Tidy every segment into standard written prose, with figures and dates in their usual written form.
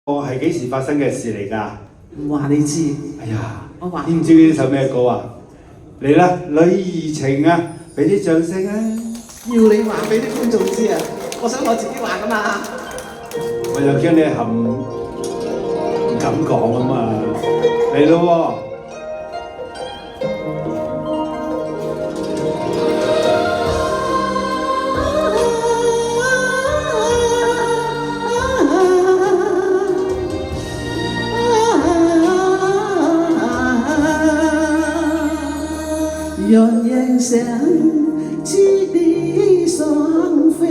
我係幾時發生嘅事嚟㗎？唔話你知。哎呀，我話知唔知呢首咩歌啊？嚟啦，女兒情啊，俾啲掌聲啊！要你話俾啲觀眾知啊！我想我自己話㗎嘛。我又驚你含唔敢講啊嘛，嚟咯喎！鸳鸯相知地雙飛，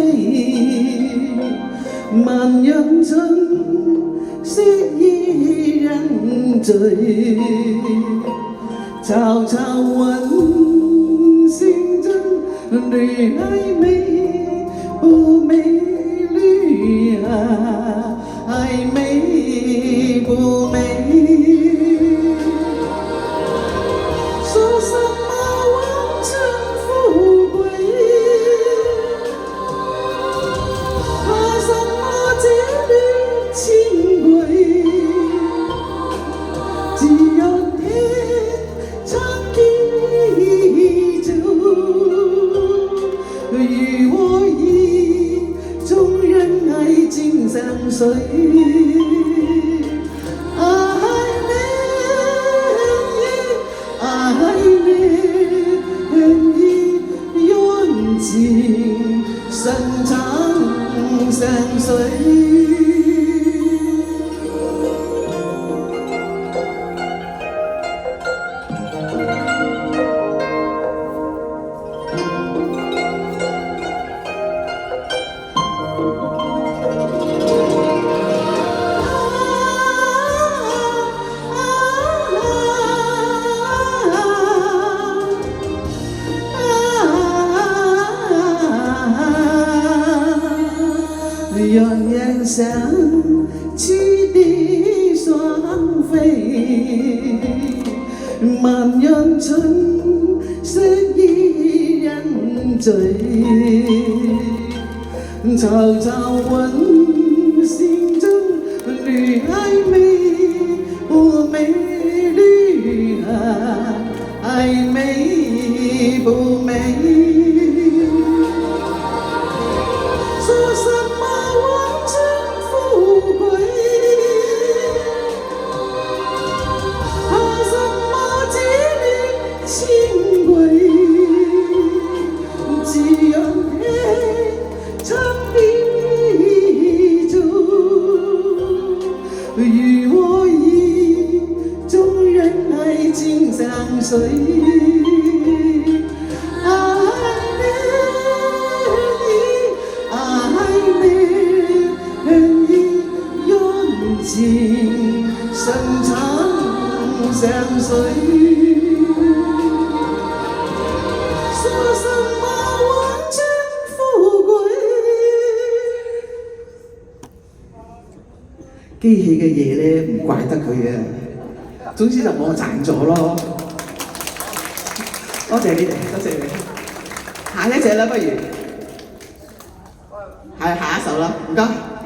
萬人春色一人醉。悄悄問心中女孩美不美女孩美不美？說什麼王權富貴，怕什麼這裏清貴？只有天長地久，與我意中人愛情相隨。深長相隨。鸳鸯相知地雙飛，萬人春色一人醉。悄悄問心中女孩美不美？女孩美不美？說什麼王權富貴，怕什麼這裏清貴？只有天長地久，與我意中人愛情相隨。情深長相隨，說什麼王權富貴？機器嘅嘢咧唔怪得佢嘅，總之就冇賺咗咯。多謝你哋，多謝你。下一隻啦，不如係下一首啦，唔該。